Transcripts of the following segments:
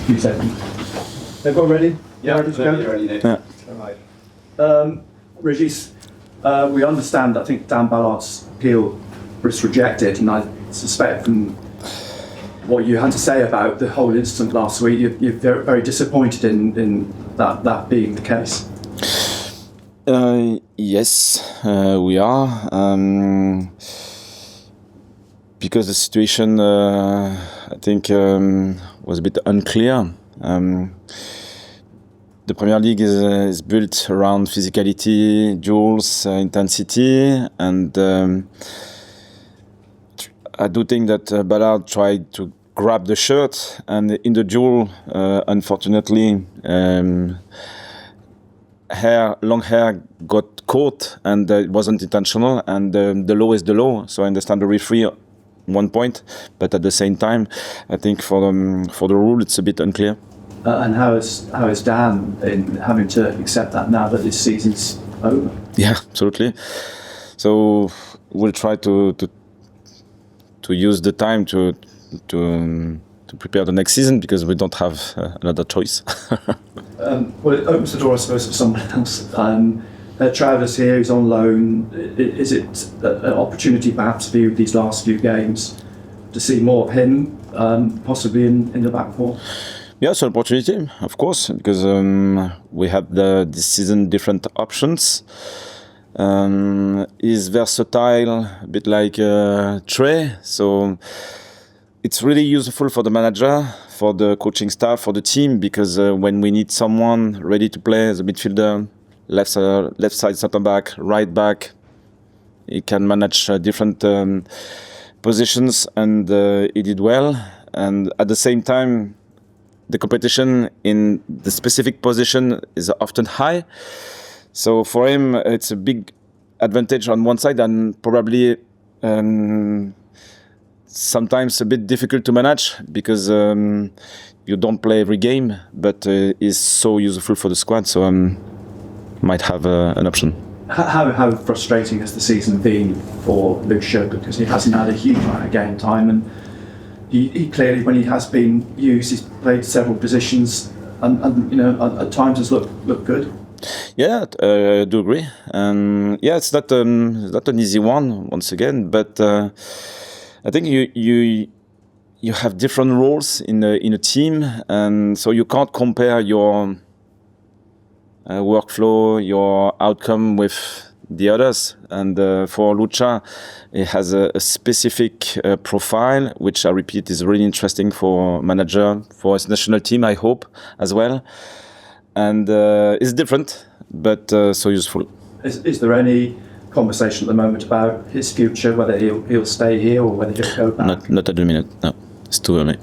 few seconds. Everyone ready? Yeah, ready. Yeah. All right. Regis, we understand, I think Dan Ballard's appeal was rejected, and I suspect from what you had to say about the whole incident last week, you're very, very disappointed in that being the case. Yes, we are. Because the situation, I think, was a bit unclear. The Premier League is built around physicality, duels, intensity, and I do think that Ballard tried to grab the shirt, and in the duel, unfortunately, long hair got caught, and it wasn't intentional, and the law is the law. So I understand the referee 1 point, but at the same time, I think for the rule, it's a bit unclear. And how is Dan in having to accept that now that this season's over? Yeah, absolutely. So we'll try to use the time to prepare the next season, because we don't have another choice. Well, it opens the door, I suppose, for someone else. Travis here, who's on loan. Is it an opportunity perhaps for you these last few games to see more of him, possibly in the back four? Yeah, it's an opportunity, of course, because we have this season different options. He's versatile, a bit like Trai, so it's really useful for the manager, for the coaching staff, for the team, because when we need someone ready to play as a midfielder, left side centre back, right back, he can manage different positions, and he did well. And at the same time, the competition in the specific position is often high. So for him, it's a big advantage on one side, and probably sometimes a bit difficult to manage, because you don't play every game, but is so useful for the squad. So might have an option. How frustrating has the season been for Lutsharel, because he hasn't had a huge amount of game time, and he clearly, when he has been used, he's played several positions, and at times has looked good. Yeah, I do agree. Yeah, it's not an easy one once again, but I think you have different roles in a team, and so you can't compare your workflow, your outcome with the others. And for Lucha, it has a specific profile, which I repeat is really interesting for manager, for his national team, I hope, as well. And it's different, but so useful. Is there any conversation at the moment about his future, whether he'll stay here or whether he'll go back? Not at the minute, no. It's too early.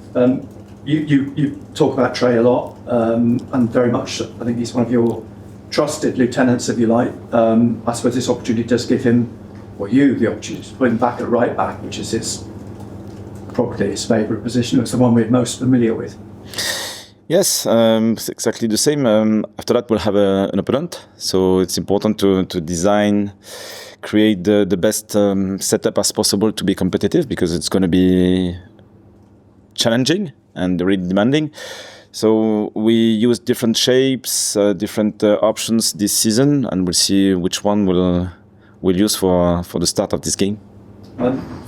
You talk about Trai a lot, and very much, I think he's one of your trusted lieutenants, if you like. I suppose this opportunity does give him, or you, the opportunity to put him back at right back, which is probably his favourite position. It's the one we're most familiar with. Yes, it's exactly the same. After that, we'll have an opponent. So it's important to design, create the best setup as possible to be competitive, because it's going to be challenging and really demanding. So we use different shapes, different options this season, and we'll see which one we'll use for the start of this game.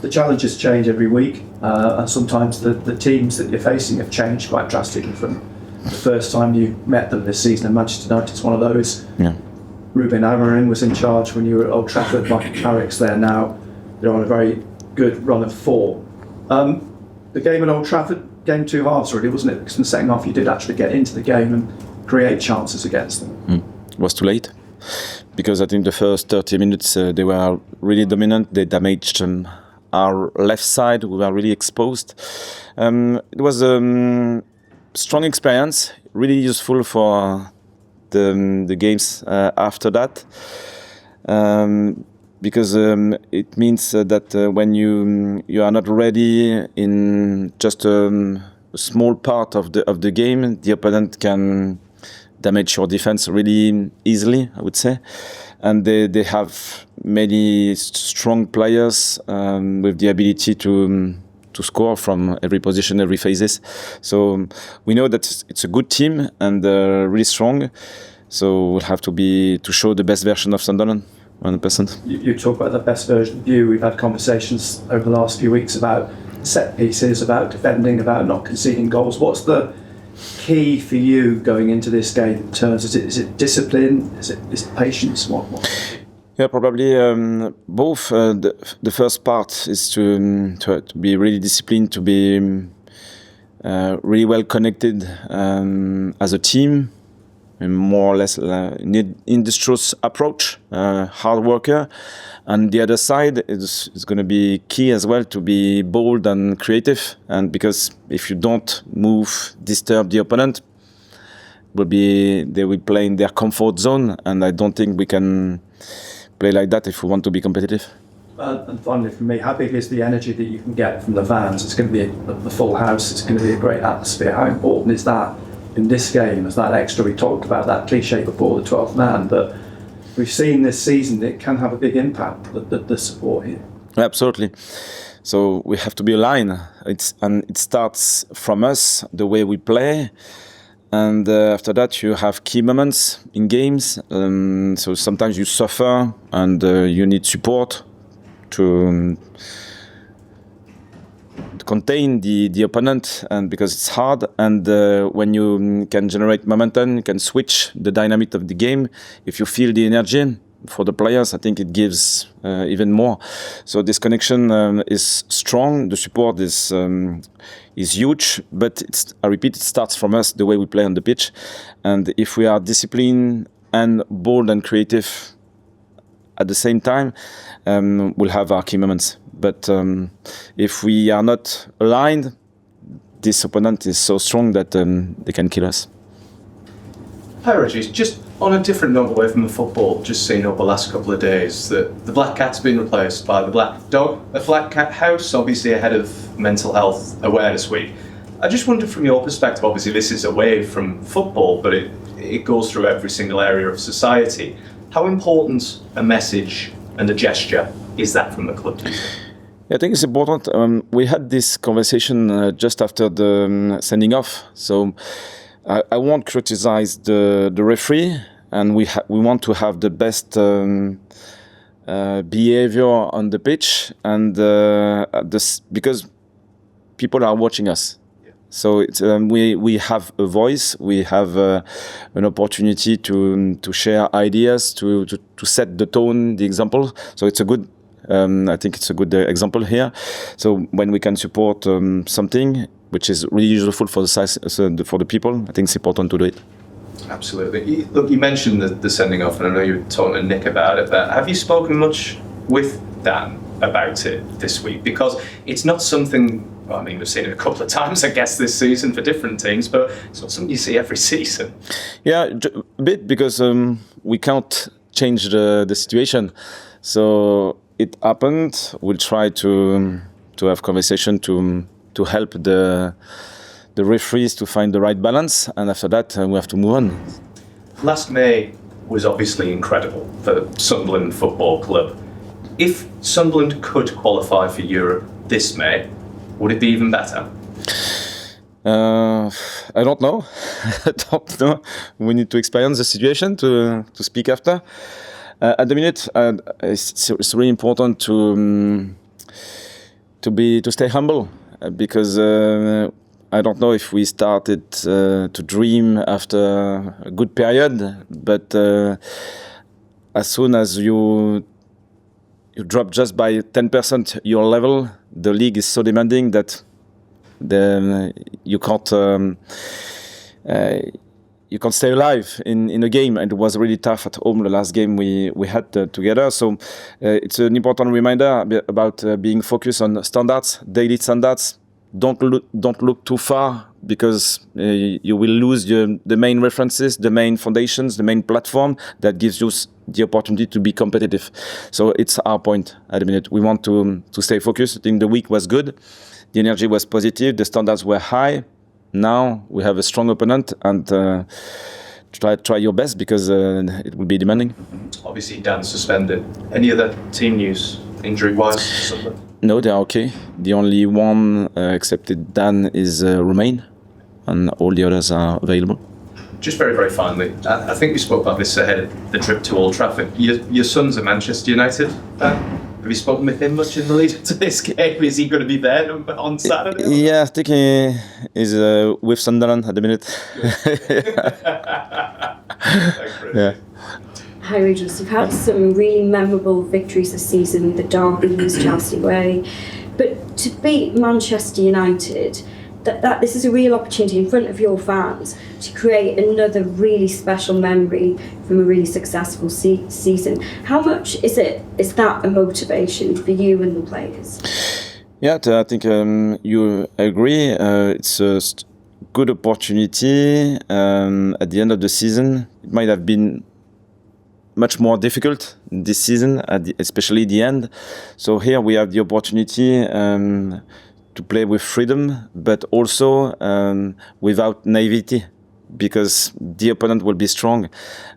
The challenges change every week, and sometimes the teams that you're facing have changed quite drastically from the first time you met them this season. And Manchester United is one of those. Yeah. Ruben Amorim was in charge when you were at Old Trafford. Michael Carrick's there now. They're on a very good run of 4. The game at Old Trafford, game 2 halves already, wasn't it? Because in the second half you did actually get into the game and create chances against them. It was too late, because I think the first 30 minutes they were really dominant. They damaged our left side. We were really exposed. It was a strong experience, really useful for the games after that, because it means that when you are not ready in just a small part of the game, the opponent can damage your defense really easily, I would say. And they have many strong players with the ability to to score from every position, every phases. So we know that it's a good team and really strong. So we'll have to show the best version of Sunderland, 100%. You talk about the best version of you. We've had conversations over the last few weeks about set pieces, about defending, about not conceding goals. What's the key for you going into this game in terms? Is it discipline? Is it patience? What? Yeah, probably both. The first part is to be really disciplined, to be really well connected as a team, and more or less industrious approach, hard worker. And the other side is going to be key as well, to be bold and creative. And because if you don't disturb the opponent, they will play in their comfort zone, and I don't think we can play like that if we want to be competitive. And finally, for me, how big is the energy that you can get from the fans? It's going to be the full house. It's going to be a great atmosphere. How important is that in this game? As that extra, we talked about that cliche before, the 12th man, but we've seen this season it can have a big impact, the support here. Absolutely. So we have to be aligned. It starts from us, the way we play. And after that, you have key moments in games. So sometimes you suffer and you need support to contain the opponent, and because it's hard. And when you can generate momentum, you can switch the dynamic of the game. If you feel the energy for the players, I think it gives even more. So this connection is strong. The support is huge, but I repeat, it starts from us, the way we play on the pitch. And if we are disciplined and bold and creative at the same time, we'll have our key moments. But if we are not aligned, this opponent is so strong that they can kill us. Hi Regis, just on a different note away from the football, just seen over the last couple of days that the black cat's been replaced by the black dog. A black cat house, obviously ahead of Mental Health Awareness Week. I just wondered from your perspective, obviously this is away from football, but it goes through every single area of society. How important a message and a gesture is that from the club? I think it's important. We had this conversation just after the sending off. So I won't criticize the referee, and we want to have the best behavior on the pitch, and because people are watching us. Yeah. So we have a voice, we have an opportunity to share ideas, to set the tone, the example. So it's a good. I think it's a good example here. So when we can support something which is really useful for the people, I think it's important to do it. Absolutely. Look, you mentioned the sending off, and I know you were talking to Nick about it, but have you spoken much with Dan about it this week? Because it's not something, well, I mean, we've seen it a couple of times, I guess, this season for different teams, but it's not something you see every season. Yeah, a bit, because we can't change the situation. So it happened. We'll try to have conversation to help the referees to find the right balance, and after that we have to move on. Last May was obviously incredible for Sunderland Football Club. If Sunderland could qualify for Europe this May, would it be even better? I don't know. I don't know. We need to experience the situation to speak after. At the minute, it's really important to stay humble, because I don't know if we started to dream after a good period, but as soon as you drop just by 10% your level, the league is so demanding that you can't stay alive in a game, and it was really tough at home, the last game we had together. So it's an important reminder about being focused on standards, daily standards. Don't look too far, because you will lose the main references, the main foundations, the main platform that gives you the opportunity to be competitive. So it's our point at the minute. We want to stay focused. I think the week was good. The energy was positive. The standards were high. Now we have a strong opponent, and try your best, because it will be demanding. Obviously, Dan suspended. Any other team news injury-wise? Sunderland? No, they're okay. The only one excepted Dan is Romain, and all the others are available. Just very, very finally, I think we spoke about this ahead of the trip to Old Trafford. Your son's at Manchester United. Have you spoken with him much in the lead up to this game? Is he going to be there on Saturday? Yeah, I think he is with Sunderland at the minute. Yeah. Hi Regis, you've had some really memorable victories this season, the derby was Chelsea way, but to beat Manchester United, that this is a real opportunity in front of your fans to create another really special memory from a really successful season. How much is that a motivation for you and the players? Yeah, I think you agree. It's a good opportunity at the end of the season. It might have been much more difficult this season, especially the end. So here we have the opportunity to play with freedom, but also without naivety, because the opponent will be strong.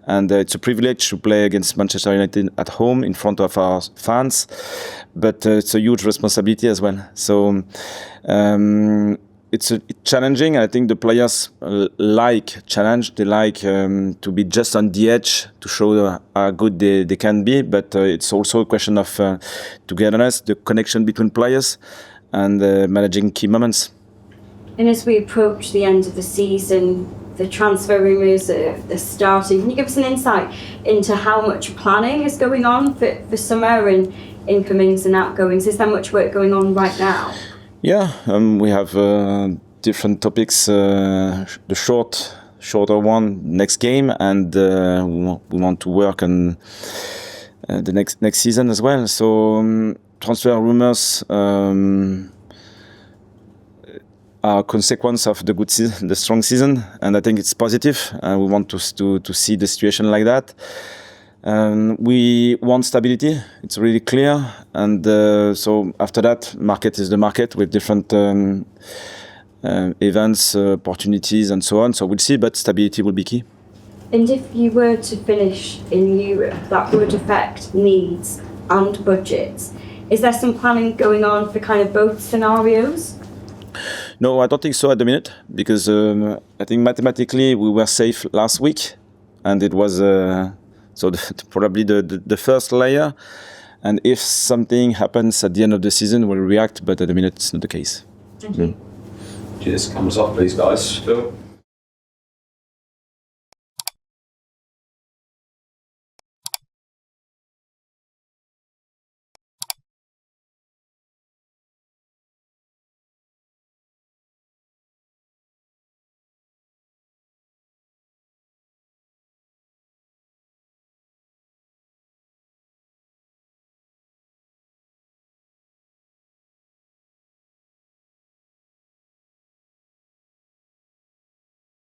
And it's a privilege to play against Manchester United at home in front of our fans, but it's a huge responsibility as well. So it's challenging. I think the players like challenge. They like to be just on the edge to show how good they can be, but it's also a question of togetherness, the connection between players, and managing key moments. And as we approach the end of the season, the transfer rumours are starting. Can you give us an insight into how much planning is going on for summer and incomings and outgoings? Is there much work going on right now? Yeah, we have different topics. The shorter one, next game, and we want to work on the next season as well. So transfer rumors are a consequence of the good season, the strong season, and I think it's positive. We want to see the situation like that. We want stability. It's really clear, and so after that, market is the market with different events, opportunities, and so on. So we'll see, but stability will be key. And if you were to finish in Europe, that would affect needs and budgets. Is there some planning going on for kind of both scenarios? No, I don't think so at the minute, because I think mathematically we were safe last week, and it was probably the first layer. And if something happens at the end of the season, we'll react, but at the minute it's not the case. Thank you. Cheers, cameras off please guys. Phil.